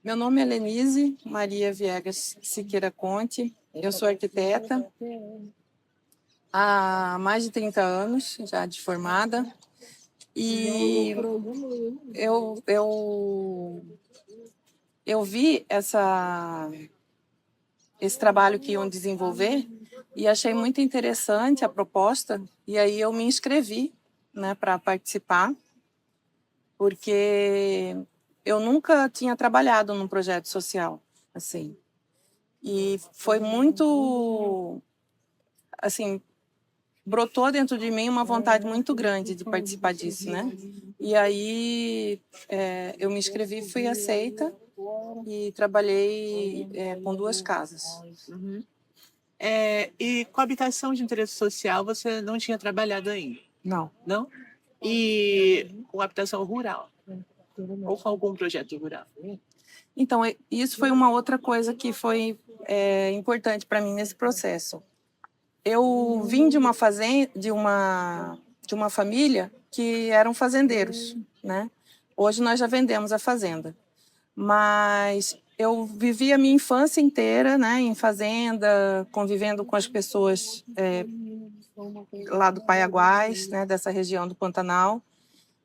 Meu nome é Lenise Maria Viegas Siqueira Conte, eu sou arquiteta há mais de 30 anos, já de formada, e eu vi esse trabalho que iam desenvolver e achei muito interessante a proposta, e aí eu me inscrevi, né, para participar, porque eu nunca tinha trabalhado num projeto social, assim. E foi muito, assim, brotou dentro de mim uma vontade muito grande de participar disso, né? E aí eu me inscrevi, fui aceita e trabalhei com 2 casas. Uhum. E com habitação de interesse social você não tinha trabalhado ainda, Não. não? E com habitação rural? Ou com algum projeto rural? Então, isso foi uma outra coisa que foi importante para mim nesse processo. Eu vim de uma fazenda, de uma família que eram fazendeiros, né? Hoje nós já vendemos a fazenda, mas eu vivi a minha infância inteira, né, em fazenda, convivendo com as pessoas lá do Paiaguás, né, dessa região do Pantanal.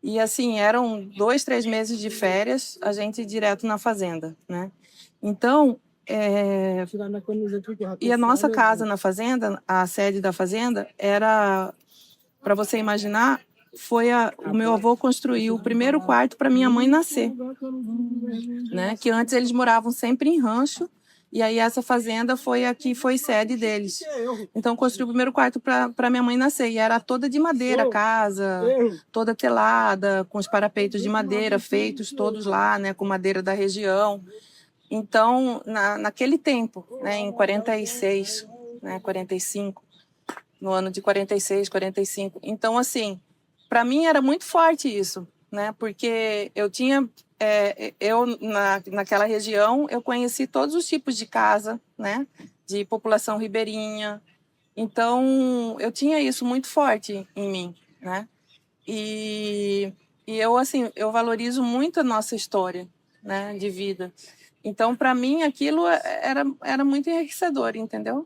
E assim, eram 2, 3 meses de férias, a gente ia direto na fazenda, né? Então, e a nossa casa na fazenda, a sede da fazenda, era, para você imaginar, o meu avô construiu o primeiro quarto para minha mãe nascer, né? Que antes eles moravam sempre em rancho, e aí essa fazenda foi a que foi sede deles. Então construiu o primeiro quarto para minha mãe nascer, e era toda de madeira a casa, toda telada, com os parapeitos de madeira feitos todos lá, né, com madeira da região. Então, naquele tempo, né, em 46, né, 45, no ano de 46, 45. Então, assim, para mim era muito forte isso, né, porque eu tinha, naquela região, eu conheci todos os tipos de casa, né, de população ribeirinha. Então, eu tinha isso muito forte em mim, né, e eu, assim, eu valorizo muito a nossa história, né, de vida. Então, para mim, aquilo era muito enriquecedor, entendeu?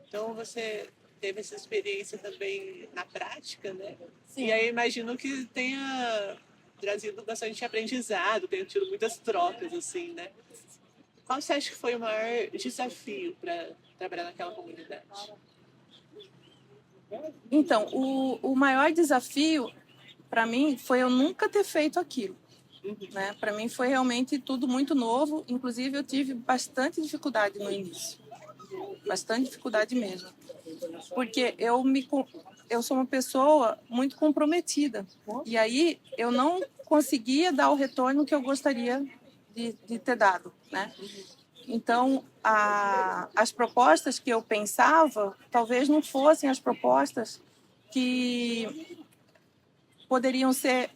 Então você teve essa experiência também na prática, né? Sim. E aí imagino que tenha trazido bastante aprendizado, tenha tido muitas trocas, assim, né? Qual você acha que foi o maior desafio para trabalhar naquela comunidade? Então, o maior desafio para mim foi eu nunca ter feito aquilo, né? Para mim foi realmente tudo muito novo, inclusive eu tive bastante dificuldade no início. Bastante dificuldade mesmo. Porque eu sou uma pessoa muito comprometida. E aí eu não conseguia dar o retorno que eu gostaria de ter dado, né? Então, as propostas que eu pensava talvez não fossem as propostas que poderiam ser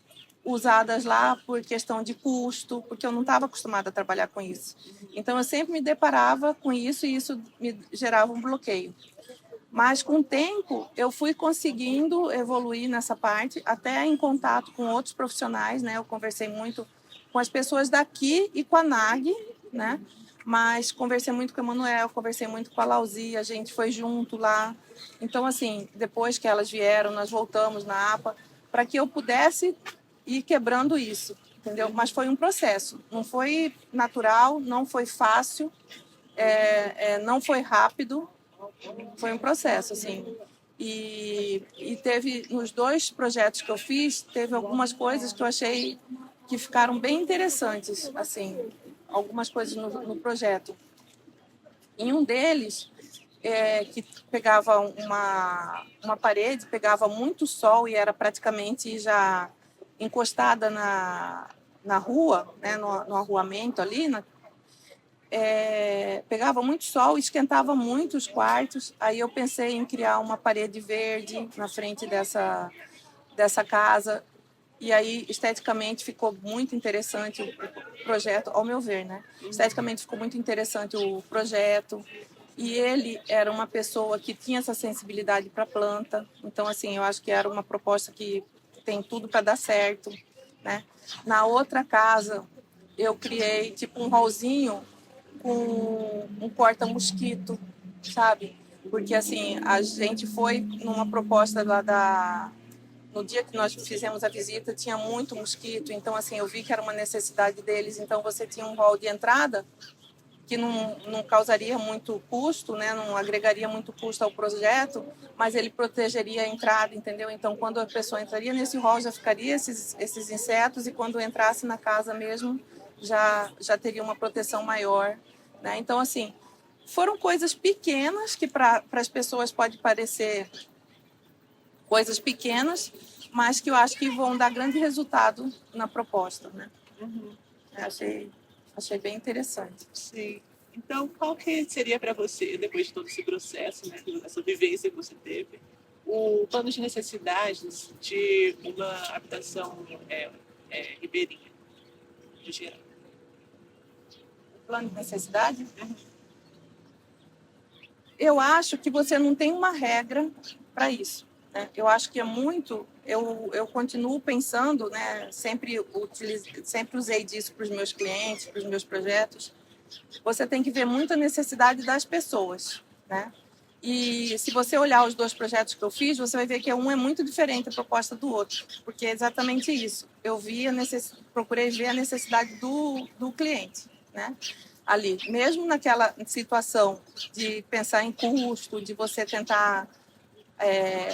usadas lá por questão de custo, porque eu não estava acostumada a trabalhar com isso. Então, eu sempre me deparava com isso e isso me gerava um bloqueio. Mas, com o tempo, eu fui conseguindo evoluir nessa parte, até em contato com outros profissionais, né? Eu conversei muito com as pessoas daqui e com a NAG, né? Mas conversei muito com a Emanuel, conversei muito com a Lauzi, a gente foi junto lá. Então, assim, depois que elas vieram, nós voltamos na APA, para que eu pudesse ir quebrando isso, entendeu? Mas foi um processo, não foi natural, não foi fácil, não foi rápido, foi um processo, assim. E teve, nos 2 projetos que eu fiz, teve algumas coisas que eu achei que ficaram bem interessantes, assim, algumas coisas no projeto. Em um deles, que pegava uma parede, pegava muito sol e era praticamente já encostada na rua, né, no arruamento ali, pegava muito sol, esquentava muito os quartos. Aí eu pensei em criar uma parede verde na frente dessa casa. E aí, esteticamente, ficou muito interessante o projeto, ao meu ver, né? Esteticamente ficou muito interessante o projeto. E ele era uma pessoa que tinha essa sensibilidade para a planta. Então, assim, eu acho que era uma proposta que tem tudo para dar certo, né? Na outra casa, eu criei tipo um hallzinho com um corta-mosquito, sabe? Porque assim, a gente foi numa proposta lá no dia que nós fizemos a visita, tinha muito mosquito, então assim, eu vi que era uma necessidade deles, então você tinha um hall de entrada que não causaria muito custo, né? Não agregaria muito custo ao projeto, mas ele protegeria a entrada, entendeu? Então, quando a pessoa entraria nesse hall, já ficaria esses insetos, e quando entrasse na casa mesmo, já teria uma proteção maior, né? Então, assim, foram coisas pequenas que para as pessoas pode parecer coisas pequenas, mas que eu acho que vão dar grande resultado na proposta, né? Uhum. Achei bem interessante. Sim. Então, qual que seria para você, depois de todo esse processo, né, essa vivência que você teve, o plano de necessidades de uma habitação ribeirinha, de geral? Plano de necessidade? Eu acho que você não tem uma regra para isso, né? Eu acho que é muito. Eu continuo pensando, né? Sempre usei disso para os meus clientes, para os meus projetos. Você tem que ver muito a necessidade das pessoas, né? E se você olhar os dois projetos que eu fiz, você vai ver que um é muito diferente a proposta do outro, porque é exatamente isso. Eu procurei ver a necessidade do cliente, né? Ali, mesmo naquela situação de pensar em custo, de você tentar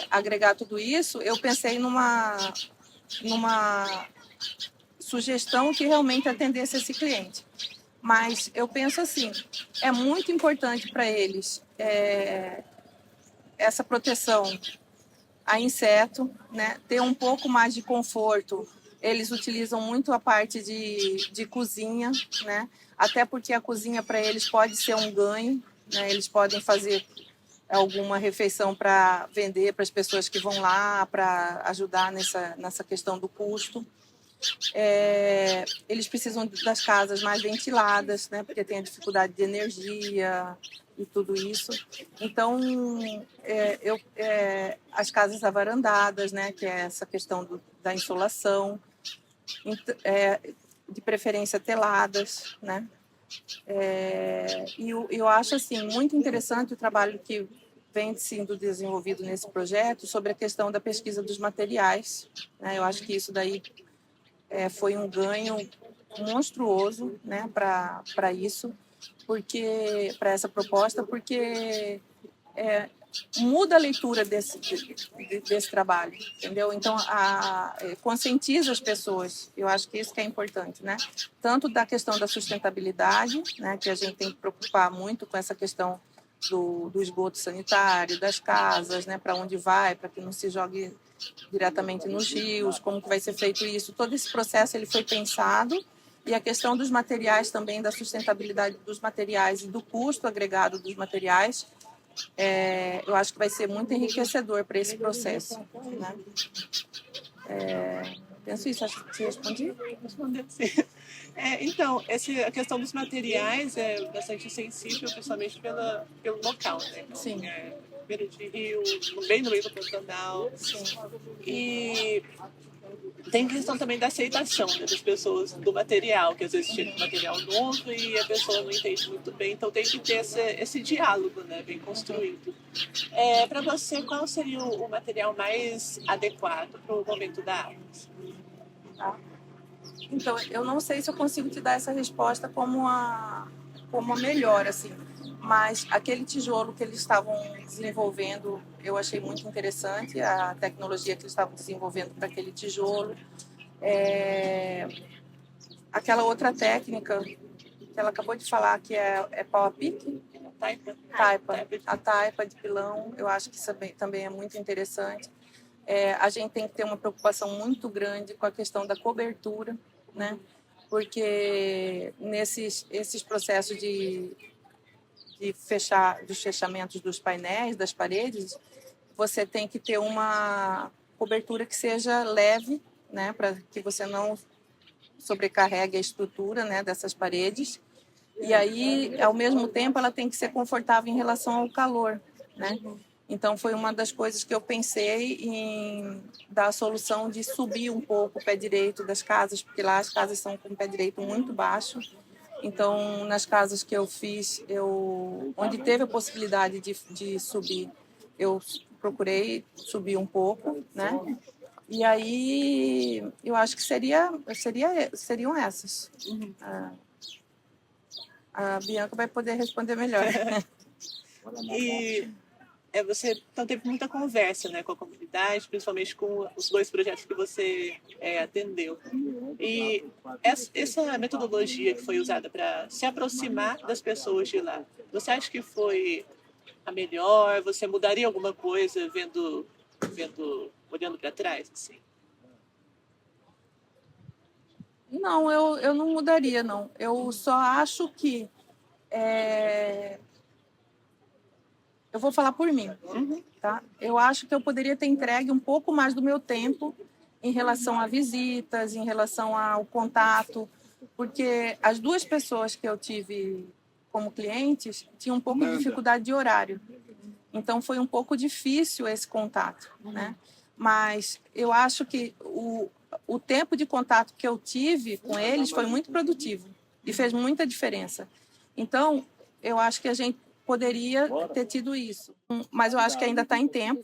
agregar tudo isso, eu pensei numa sugestão que realmente atendesse esse cliente. Mas eu penso assim, é muito importante para eles essa proteção a inseto, né? Ter um pouco mais de conforto. Eles utilizam muito a parte de cozinha, né? Até porque a cozinha para eles pode ser um ganho, né? Eles podem fazer alguma refeição para vender para as pessoas que vão lá, para ajudar nessa questão do custo. Eles precisam das casas mais ventiladas, né? Porque tem a dificuldade de energia e tudo isso. Então, as casas avarandadas, né? Que é essa questão da insolação, de preferência teladas, né? E eu acho assim muito interessante o trabalho que vem sendo desenvolvido nesse projeto sobre a questão da pesquisa dos materiais, né? Eu acho que isso daí foi um ganho monstruoso, né, para isso, porque para essa proposta, porque muda a leitura desse trabalho, entendeu? Então, conscientiza as pessoas. Eu acho que isso que é importante, né? Tanto da questão da sustentabilidade, né, que a gente tem que preocupar muito com essa questão do esgoto sanitário, das casas, né, para onde vai, para que não se jogue diretamente nos rios, como que vai ser feito isso. Todo esse processo ele foi pensado, e a questão dos materiais também, da sustentabilidade dos materiais e do custo agregado dos materiais, eu acho que vai ser muito enriquecedor para esse processo, né? Penso isso, acho que te respondi. Respondeu sim. Então, a questão dos materiais é bastante sensível, principalmente pelo local, né? Sim. Beira de rio, bem no meio do Pantanal. Sim. E tem questão também da aceitação, né, das pessoas do material, que às vezes chega um material novo e a pessoa não entende muito bem, então tem que ter esse diálogo, né, bem construído. Para você, qual seria o material mais adequado para o momento da aula? Tá. Então, eu não sei se eu consigo te dar essa resposta como a melhor, assim, mas aquele tijolo que eles estavam desenvolvendo, eu achei muito interessante a tecnologia que eles estavam desenvolvendo para aquele tijolo. Aquela outra técnica que ela acabou de falar, que é pau a pique, a taipa de pilão, eu acho que isso também é muito interessante. A gente tem que ter uma preocupação muito grande com a questão da cobertura, né? Porque esses processos dos fechamentos dos painéis, das paredes, você tem que ter uma cobertura que seja leve, né? Para que você não sobrecarregue a estrutura, né, dessas paredes. E aí, ao mesmo tempo, ela tem que ser confortável em relação ao calor, né? Então, foi uma das coisas que eu pensei em dar a solução de subir um pouco o pé direito das casas, porque lá as casas são com o pé direito muito baixo. Então, nas casas que eu fiz, onde teve a possibilidade de subir, eu procurei subir um pouco, né? E aí, eu acho que seriam essas. A Bianca vai poder responder melhor. E você então teve muita conversa, né, com a comunidade, principalmente com os 2 projetos que você atendeu. E essa metodologia que foi usada para se aproximar das pessoas de lá, você acha que foi a melhor? Você mudaria alguma coisa olhando para trás, assim? Não, eu não mudaria, não. Eu só acho que... Eu vou falar por mim, tá? Eu acho que eu poderia ter entregue um pouco mais do meu tempo em relação a visitas, em relação ao contato, porque as 2 pessoas que eu tive como clientes tinham um pouco de dificuldade de horário. Então, foi um pouco difícil esse contato, né? Mas eu acho que o tempo de contato que eu tive com eles foi muito produtivo e fez muita diferença. Então, eu acho que a gente poderia ter tido isso. Mas eu acho que ainda está em tempo,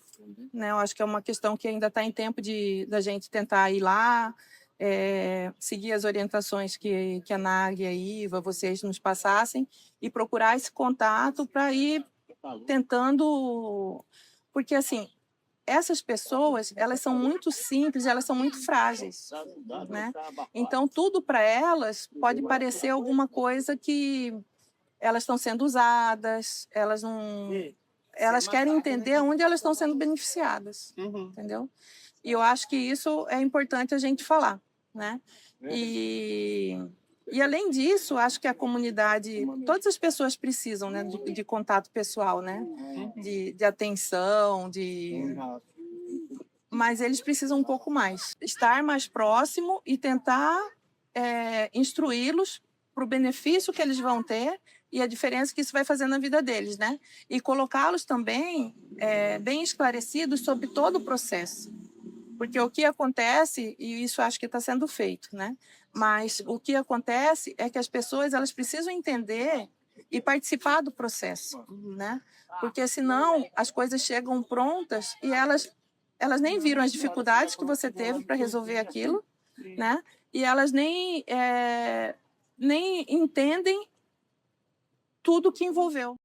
né? Eu acho que é uma questão que ainda está em tempo da gente tentar ir lá, seguir as orientações que a NAG e a IVA, vocês nos passassem, e procurar esse contato para ir tentando... Porque, assim, essas pessoas, elas são muito simples, elas são muito frágeis, né? Então, tudo para elas pode parecer alguma coisa que elas estão sendo usadas, elas querem entender onde elas estão sendo beneficiadas, entendeu? E eu acho que isso é importante a gente falar, né? E além disso, acho que a comunidade, todas as pessoas precisam, né, de contato pessoal, né? De atenção, mas eles precisam um pouco mais. Estar mais próximo e tentar instruí-los para o benefício que eles vão ter e a diferença que isso vai fazer na vida deles, né? E colocá-los também bem esclarecidos sobre todo o processo. Porque o que acontece, e isso acho que está sendo feito, né? Mas o que acontece é que as pessoas elas precisam entender e participar do processo, né? Porque senão as coisas chegam prontas e elas nem viram as dificuldades que você teve para resolver aquilo, né? E elas nem entendem tudo que envolveu.